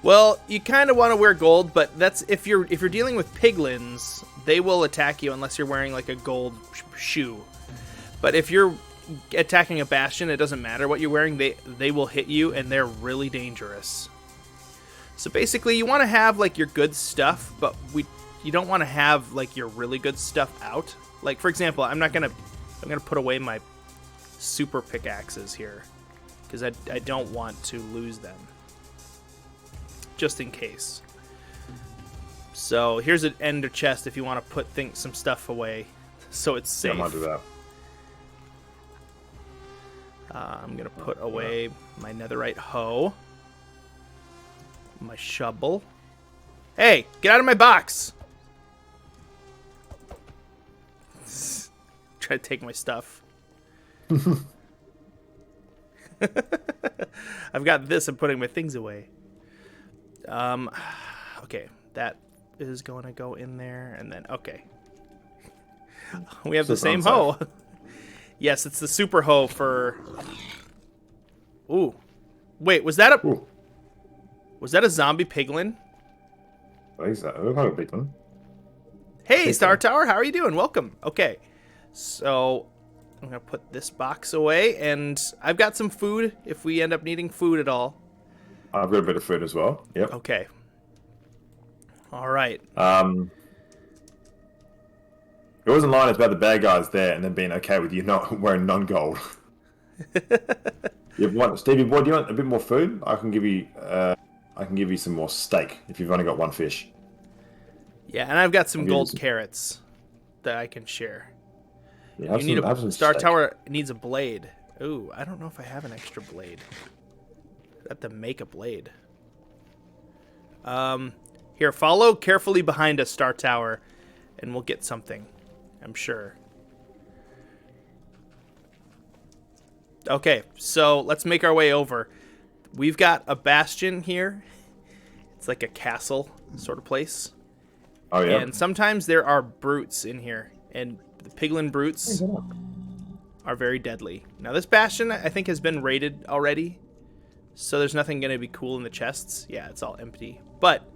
Well, you kind of want to wear gold, but that's if you're dealing with piglins, they will attack you unless you're wearing like a gold shoe. But if you're attacking a bastion, it doesn't matter what you're wearing. They will hit you, and they're really dangerous. So basically, you want to have like your good stuff, but you don't want to have like your really good stuff out. Like for example, I'm gonna put away my super pickaxes here because I don't want to lose them, just in case. So here's an ender chest if you want to put some stuff away, so it's safe. Yeah, I might do that. I'm gonna put away my netherite hoe, my shovel. Hey, get out of my box! Try to take my stuff. I've got this. I'm putting my things away. Okay, that is going to go in there, and then okay. We have the Super same hoe. Yes, it's the super hoe for. Ooh, wait, was that Ooh. a zombie piglin? What is that? Oh, hello, big one. Hey, Star Tower, how are you doing? Welcome. Okay, so I'm gonna put this box away, and I've got some food if we end up needing food at all. I've got a bit of food as well. Yep. Okay. All right. It wasn't lying about the bad guys there and then being okay with you not wearing non-gold. Stevie boy, do you want a bit more food? I can give you some more steak if you've only got one fish. Yeah, and I've got some I'll give you gold some- carrots that I can share. Yeah, have You need have a some Star steak. Tower needs a blade. Ooh, I don't know if I have an extra blade. I have to make a blade. Here, follow carefully behind us, Star Tower, and we'll get something. I'm sure. Okay, so let's make our way over. We've got a bastion here. It's like a castle sort of place. Oh yeah. And sometimes there are brutes in here, and the piglin brutes are very deadly. Now this bastion, I think, has been raided already, so there's nothing going to be cool in the chests. Yeah, it's all empty. But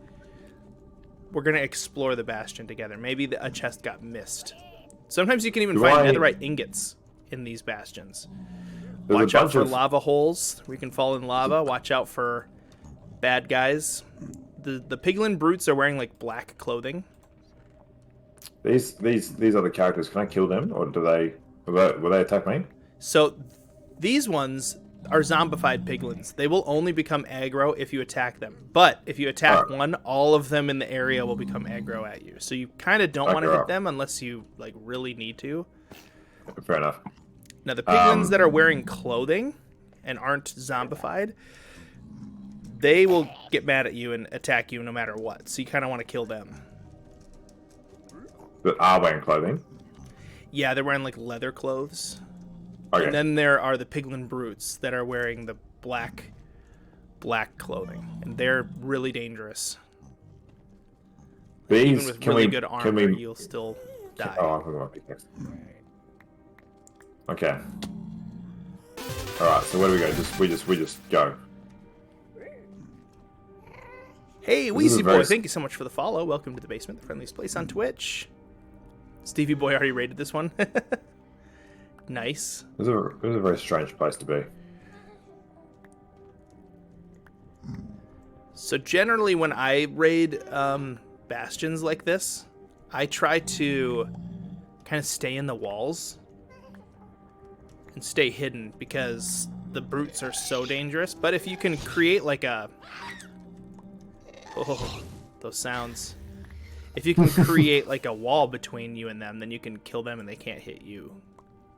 we're going to explore the bastion together. Maybe a chest got missed. Sometimes you can even find netherite ingots in these bastions. Watch out for lava holes. We can fall in lava. Watch out for bad guys. The piglin brutes are wearing like black clothing. These other characters, can I kill them, or will they attack me? So these ones are zombified piglins. They will only become aggro if you attack them. But if you attack one, all of them in the area will become aggro at you. So you kind of don't want to hit them unless you like really need to. Fair enough. Now the piglins that are wearing clothing and aren't zombified, they will get mad at you and attack you no matter what. So you kind of want to kill them. That are wearing clothing? Yeah, they're wearing like leather clothes. Okay. And then there are the piglin brutes that are wearing the black clothing, and they're really dangerous. These, Even with really good armor, we... you'll still die. Oh, I forgot pickaxe. Okay. Alright, so where do we go? We just go. Hey, This is Weezy a very Boy, thank you so much for the follow. Welcome to the basement, the friendliest place on Twitch. Stevie Boy already rated this one. Nice. This is a very strange place to be. So generally when I raid bastions like this, I try to kind of stay in the walls and stay hidden because the brutes are so dangerous. But if you can create like a... Oh, those sounds. If you can create like a wall between you and them, then you can kill them and they can't hit you.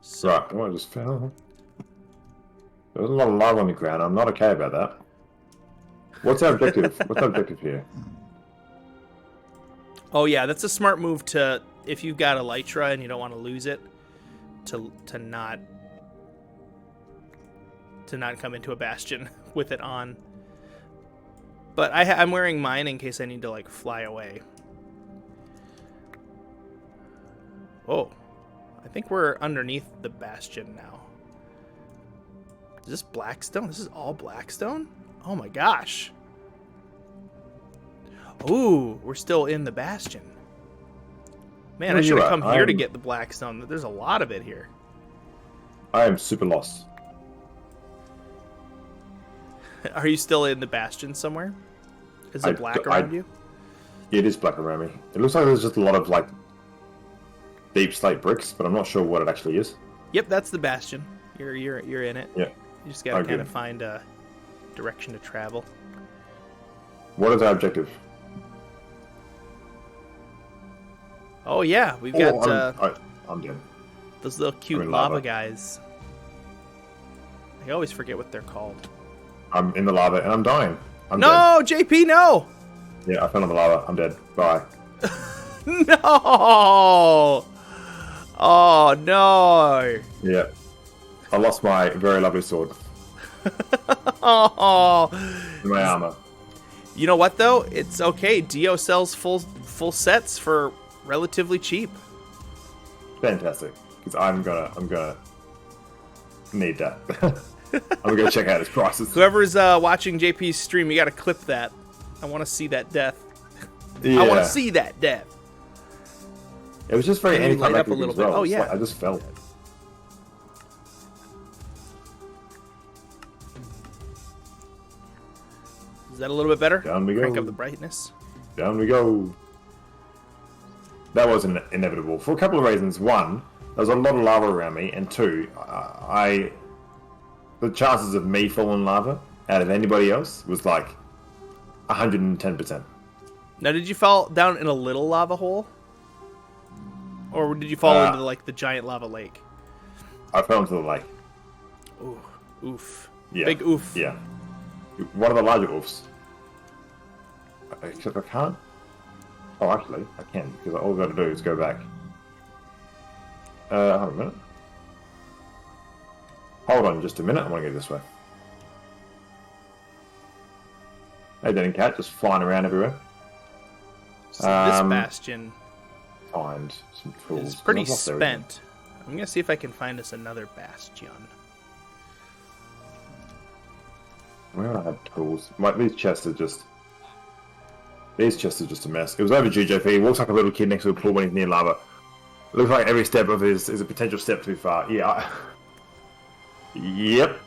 So, Right, well, I just fell. There's a lot of lava on the ground. I'm not okay about that. What's our objective? What's our objective here? oh yeah, that's a smart move to, if you've got elytra and you don't want to lose it, to not come into a bastion with it on. But I'm wearing mine in case I need to like fly away. Oh, I think we're underneath the bastion now. Is this blackstone? This is all blackstone? Oh my gosh. Ooh, we're still in the bastion. Man, Where I you should have at? come here to get the blackstone. There's a lot of it here. I am super lost. Are you still in the bastion somewhere? Is it black around you? It is black around me. It looks like there's just a lot of like deep slate bricks, but I'm not sure what it actually is. Yep, that's the bastion. You're in it. Yeah. You just gotta Okay. kind of find a direction to travel. What is our objective? Oh yeah, we've got I'm dead. those little cute in lava lava. guys. I always forget what they're called. I'm in the lava and I'm dying. I'm No, JP, no! dead. Yeah, I fell in the lava. I'm dead. Bye. No! Oh no! Yeah. I lost my very lovely sword Oh, and my armor. You know what though? It's okay. Dio sells full sets for relatively cheap. Fantastic. Because I'm gonna need that. I'm gonna check out his prices. Whoever's watching JP's stream, you got to clip that. I want to see that death. Yeah. I want to see that death. It was just very Can you light up a anticlimactic little as well. bit? Oh, It's yeah. like, I just felt. Is that a little bit better? Down we go. Crank up the brightness. Down we go. That was inevitable for a couple of reasons. One, there was a lot of lava around me, and two, the chances of me falling in lava out of anybody else was like 110%. Now, did you fall down in a little lava hole? Or did you fall into like the giant lava lake? I fell into the lake. Ooh, oof. Yeah. Big oof. Yeah. One of the larger oofs. Except I can't. Oh, actually, I can, because all I've got to do is go back. Hold on a minute. Hold on just a minute, I want to go this way. Hey, Danny Cat, just flying around everywhere. So this bastion Find some tools. is pretty There's lots there, isn't there? spent. I'm gonna see if I can find us another bastion. Where would I have tools? These chests are just... These chests are just a mess. It was over GJP. He walks like a little kid next to a pool when he's near lava. It looks like every step of his is a potential step too far. Yeah. Yep.